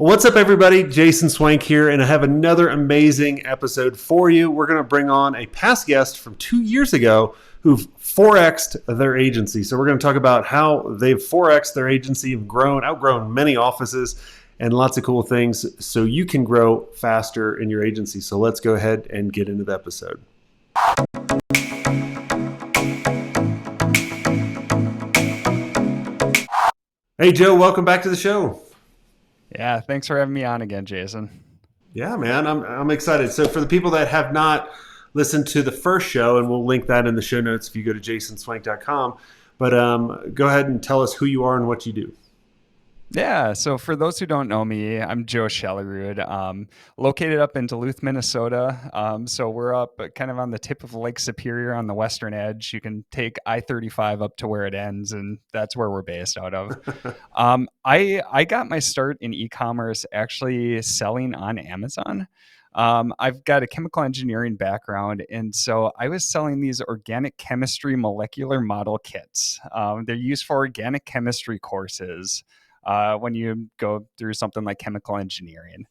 What's up, everybody? Jason Swenk here, and I have another amazing episode for you. We're going to bring on a past guest from 2 years ago who've 4X'd their agency. So we're going to talk about how they've 4X'd their agency, have outgrown many offices, and lots of cool things so you can grow faster in your agency. So let's go ahead and get into the episode. Hey, Joe, welcome back to the show. Yeah, thanks for having me on again, Jason. Yeah, man, I'm excited. So for the people that have not listened to the first show, and we'll link that in the show notes if you go to jasonswank.com, but go ahead and tell us who you are and what you do. Yeah, so for those who don't know me, I'm Joe Shellerud, located up in Duluth, Minnesota. So we're up kind of on the tip of Lake Superior on the western edge. You can take I-35 up to where it ends, and that's where we're based out of. I got my start in e-commerce actually selling on Amazon. I've got a chemical engineering background, and so I was selling these organic chemistry molecular model kits. They're used for organic chemistry courses when you go through something like chemical engineering.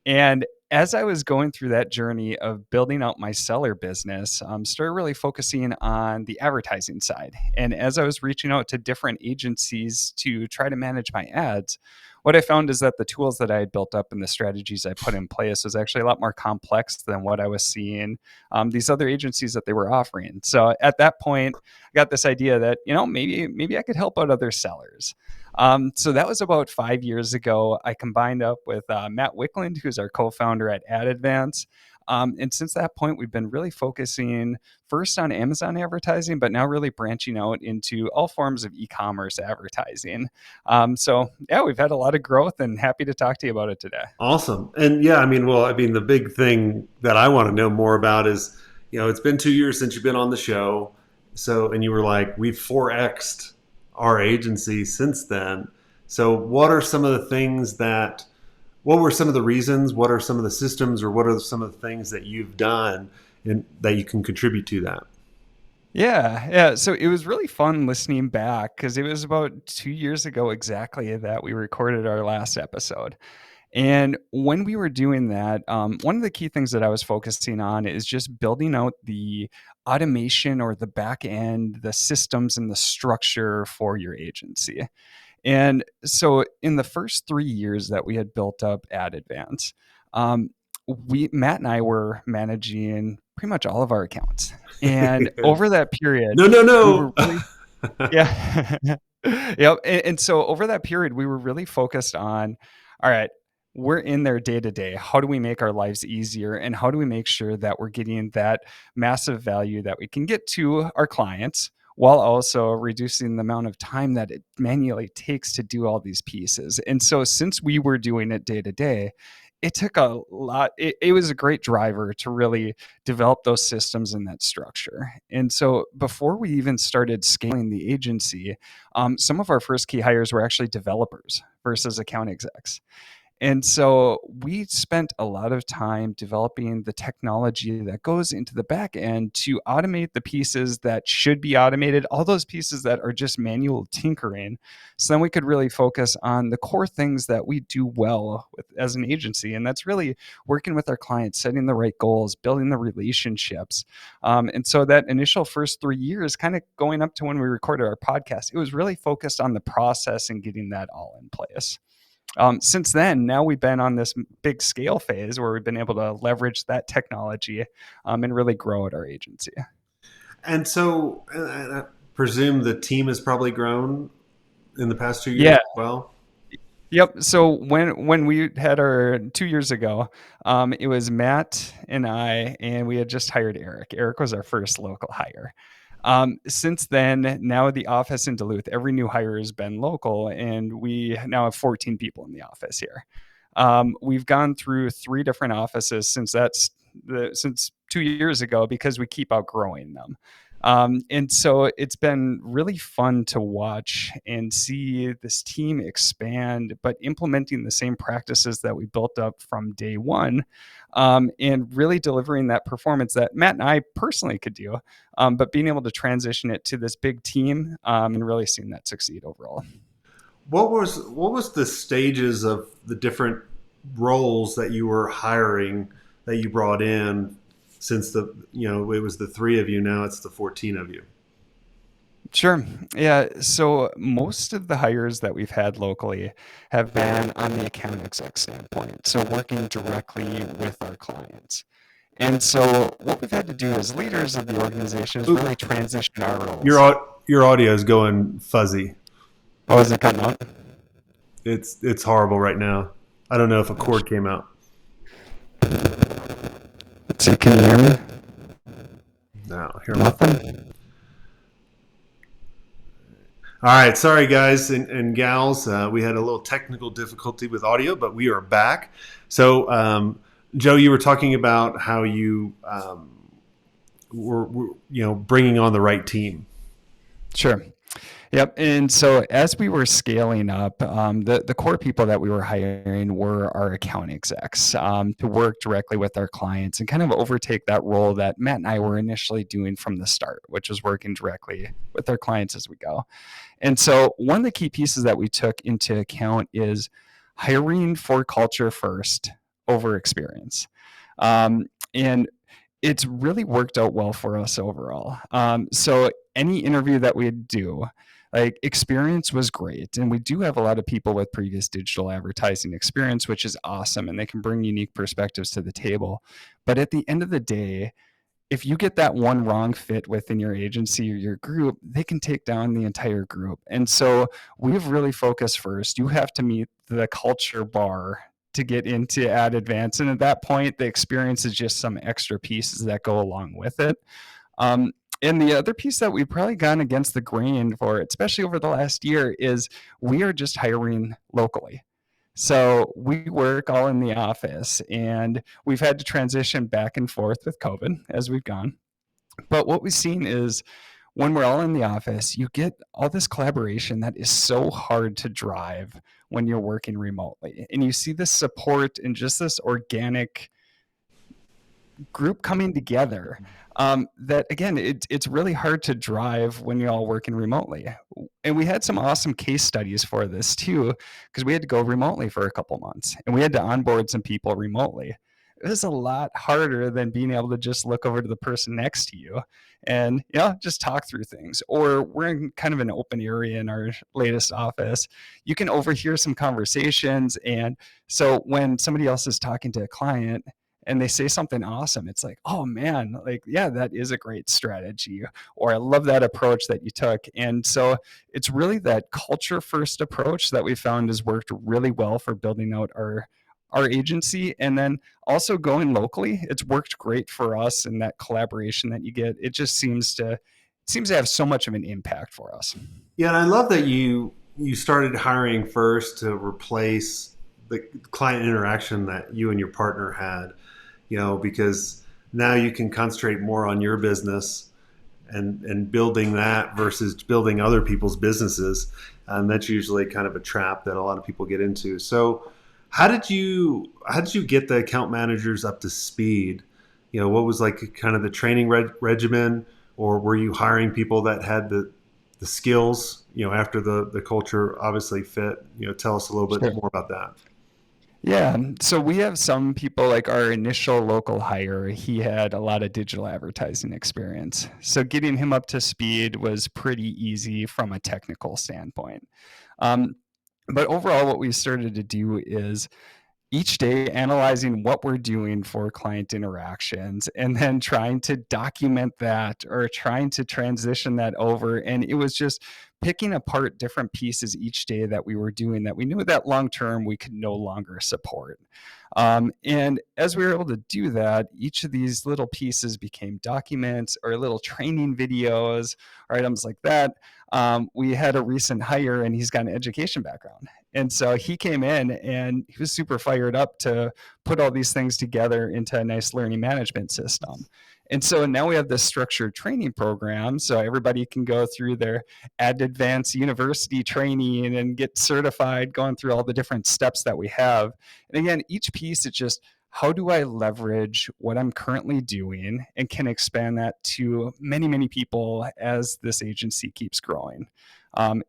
And as I was going through that journey of building out my seller business, started really focusing on the advertising side. And as I was reaching out to different agencies to try to manage my ads, what I found is that the tools that I had built up and the strategies I put in place was actually a lot more complex than what I was seeing these other agencies that they were offering. So at that point, I got this idea that, maybe I could help out other sellers. So that was about 5 years ago. I combined up with Matt Wickland, who's our co-founder at AdAdvance. And since that point, we've been really focusing first on Amazon advertising, but now really branching out into all forms of e-commerce advertising. So yeah, we've had a lot of growth and happy to talk to you about it today. Awesome. And yeah, the big thing that I want to know more about is, it's been 2 years since you've been on the show. So, and you were like, we've 4X'd our agency since then. So what were some of the reasons, what are some of the systems, or what are some of the things that you've done and that you can contribute to that? Yeah. So it was really fun listening back because it was about 2 years ago exactly that we recorded our last episode. And when we were doing that, one of the key things that I was focusing on is just building out the automation or the back end, the systems and the structure for your agency. And so in the first 3 years that we had built up AdAdvance, Matt and I were managing pretty much all of our accounts. And over that period, No. we were really, yeah. Yep. And so over that period, we were really focused on, all right, we're in there day to day. How do we make our lives easier? And how do we make sure that we're getting that massive value that we can get to our clients while also reducing the amount of time that it manually takes to do all these pieces? And so since we were doing it day to day, it took a lot. It was a great driver to really develop those systems and that structure. And so before we even started scaling the agency, some of our first key hires were actually developers versus account execs. And so we spent a lot of time developing the technology that goes into the back end to automate the pieces that should be automated, all those pieces that are just manual tinkering. So then we could really focus on the core things that we do well with as an agency. And that's really working with our clients, setting the right goals, building the relationships. And so that initial first 3 years, kind of going up to when we recorded our podcast, it was really focused on the process and getting that all in place. Since then, now we've been on this big scale phase where we've been able to leverage that technology and really grow at our agency. And so I presume the team has probably grown in the past 2 years Yeah. as well. Yep. So when we had our 2 years ago, it was Matt and I, and we had just hired Eric. Eric was our first local hire. Since then, now the office in Duluth, every new hire has been local, and we now have 14 people in the office here. We've gone through 3 different offices since 2 years ago because we keep outgrowing them. And so it's been really fun to watch and see this team expand, but implementing the same practices that we built up from day one, and really delivering that performance that Matt and I personally could do, but being able to transition it to this big team and really seeing that succeed overall. What was the stages of the different roles that you were hiring that you brought in since it was the three of you, now it's the 14 of you? Sure. Yeah. So most of the hires that we've had locally have been on the account exec standpoint. So working directly with our clients. And so what we've had to do as leaders of the organization is really Oop, transition our your roles. your audio is going fuzzy. Oh, is it cutting out? It's horrible right now. I don't know if a cord came out. Let's see. Can you hear me? No, here we go. Nothing? All right, sorry guys and gals. We had a little technical difficulty with audio, but we are back. So, Joe, you were talking about how you were bringing on the right team. Sure. Yep. And so as we were scaling up, the core people that we were hiring were our account execs to work directly with our clients and kind of overtake that role that Matt and I were initially doing from the start, which was working directly with our clients as we go. And so one of the key pieces that we took into account is hiring for culture first over experience. And it's really worked out well for us overall. So any interview that we do, like experience was great. And we do have a lot of people with previous digital advertising experience, which is awesome. And they can bring unique perspectives to the table. But at the end of the day, if you get that one wrong fit within your agency or your group, they can take down the entire group. And so we've really focused first. You have to meet the culture bar to get into ad advance. And at that point, the experience is just some extra pieces that go along with it. Um, and the other piece that we've probably gone against the grain for, especially over the last year, is we are just hiring locally. So we work all in the office and we've had to transition back and forth with COVID as we've gone. But what we've seen is when we're all in the office, you get all this collaboration that is so hard to drive when you're working remotely. And you see this support and just this organic group coming together that again it's really hard to drive when you're all working remotely. And we had some awesome case studies for this too, because we had to go remotely for a couple months and we had to onboard some people remotely. It was a lot harder than being able to just look over to the person next to you and just talk through things. Or we're in kind of an open area in our latest office, you can overhear some conversations. And so when somebody else is talking to a client and they say something awesome, it's like, oh man, like, yeah, that is a great strategy. Or I love that approach that you took. And so it's really that culture first approach that we found has worked really well for building out our agency. And then also going locally, it's worked great for us. And that collaboration that you get, it just seems to have so much of an impact for us. Yeah, and I love that you started hiring first to replace the client interaction that you and your partner had. Because now you can concentrate more on your business and building that versus building other people's businesses. And that's usually kind of a trap that a lot of people get into. So how did you get the account managers up to speed? What was like kind of the training regimen, or were you hiring people that had the skills, after the culture obviously fit? Tell us a little bit Sure. more about that. Yeah. So we have some people like our initial local hire, he had a lot of digital advertising experience. So getting him up to speed was pretty easy from a technical standpoint. Um, but overall, what we started to do is each day analyzing what we're doing for client interactions and then trying to document that or trying to transition that over. And it was just picking apart different pieces each day that we were doing that we knew that long term we could no longer support. And as we were able to do that, each of these little pieces became documents or little training videos or items like that. We had a recent hire and he's got an education background. And so he came in and he was super fired up to put all these things together into a nice learning management system. And so now we have this structured training program. So everybody can go through their Ad Advance University training and get certified, going through all the different steps that we have. And again, each piece, it's just how do I leverage what I'm currently doing and can expand that to many, many people as this agency keeps growing.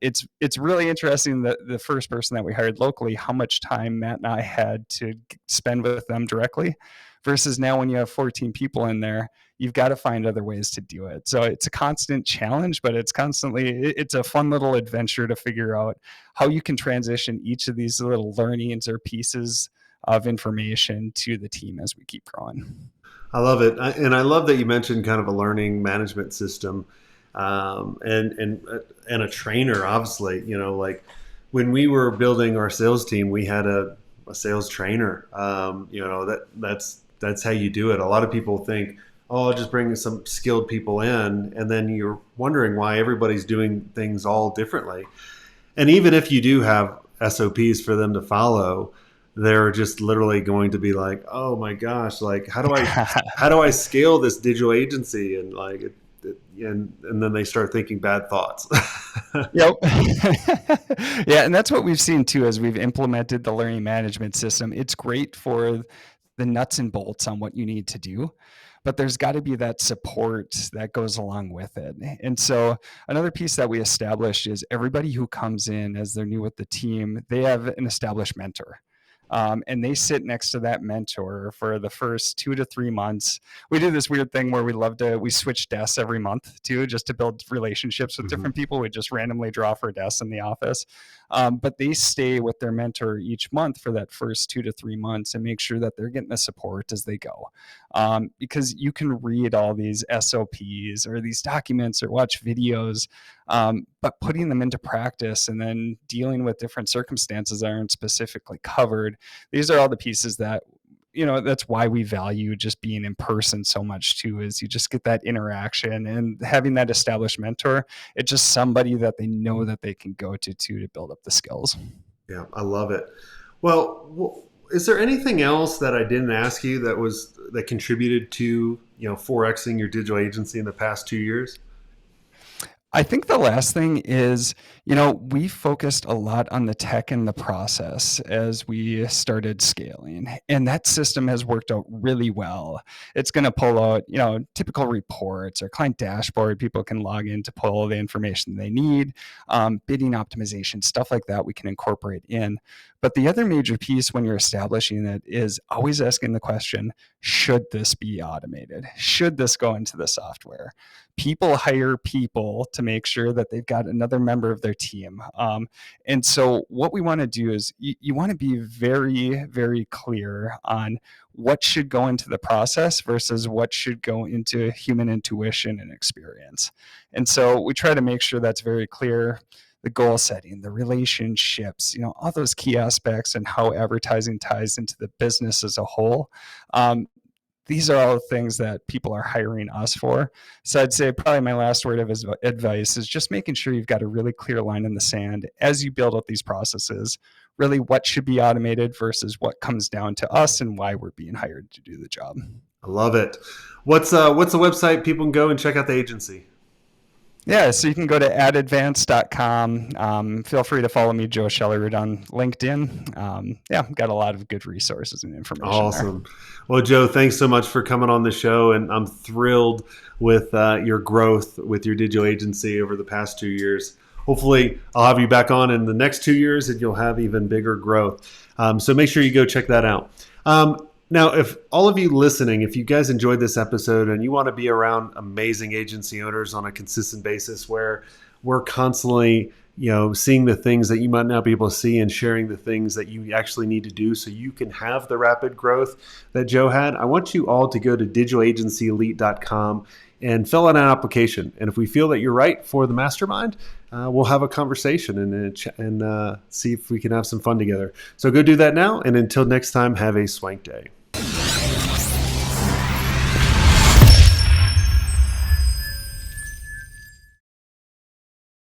It's really interesting that the first person that we hired locally, how much time Matt and I had to spend with them directly, versus now when you have 14 people in there, you've got to find other ways to do it. So it's a constant challenge, but it's a fun little adventure to figure out how you can transition each of these little learnings or pieces of information to the team as we keep growing. I love it, and I love that you mentioned kind of a learning management system, and a trainer. Obviously, like when we were building our sales team, we had a sales trainer. That's how you do it. A lot of people think, oh, I'll just bring some skilled people in, and then you're wondering why everybody's doing things all differently. And even if you do have SOPs for them to follow, they're just literally going to be like, oh my gosh, like how do I scale this digital agency? And and then they start thinking bad thoughts. Yep. Yeah, and that's what we've seen too as we've implemented the learning management system. It's great for the nuts and bolts on what you need to do, but there's got to be that support that goes along with it. And so another piece that we established is everybody who comes in as they're new with the team, they have an established mentor. And they sit next to that mentor for the first 2 to 3 months. We do this weird thing where we switch desks every month too, just to build relationships with different people. We just randomly draw for desks in the office. But they stay with their mentor each month for that first 2 to 3 months and make sure that they're getting the support as they go. Because you can read all these SOPs or these documents or watch videos, but putting them into practice and then dealing with different circumstances that aren't specifically covered, these are all the pieces that, that's why we value just being in person so much too, is you just get that interaction and having that established mentor. It's just somebody that they know that they can go to build up the skills. Yeah, I love it. Well, is there anything else that I didn't ask you that contributed to 4xing your digital agency in the past 2 years? I think the last thing is, we focused a lot on the tech and the process as we started scaling, and that system has worked out really well. It's going to pull out, typical reports or client dashboard. People can log in to pull the information they need, bidding optimization, stuff like that we can incorporate in. But the other major piece when you're establishing it is always asking the question, should this be automated? Should this go into the software? People hire people to make sure that they've got another member of their team. And so what we want to do is you want to be very, very clear on what should go into the process versus what should go into human intuition and experience. And so we try to make sure that's very clear. The goal setting, the relationships, all those key aspects and how advertising ties into the business as a whole. These are all things that people are hiring us for. So I'd say probably my last word of advice is just making sure you've got a really clear line in the sand as you build up these processes, really what should be automated versus what comes down to us and why we're being hired to do the job. I love it. What's the website people can go and check out the agency? Yeah, so you can go to adadvance.com. Feel free to follow me, Joe Schellerud, on LinkedIn. Got a lot of good resources and information. Awesome. There. Well, Joe, thanks so much for coming on the show, and I'm thrilled with your growth with your digital agency over the past 2 years. Hopefully, I'll have you back on in the next 2 years, and you'll have even bigger growth. So make sure you go check that out. Now, if all of you listening, if you guys enjoyed this episode and you want to be around amazing agency owners on a consistent basis where we're constantly, seeing the things that you might not be able to see and sharing the things that you actually need to do so you can have the rapid growth that Joe had, I want you all to go to digitalagencyelite.com and fill out an application. And if we feel that you're right for the mastermind, we'll have a conversation and see if we can have some fun together. So go do that now. And until next time, have a swank day.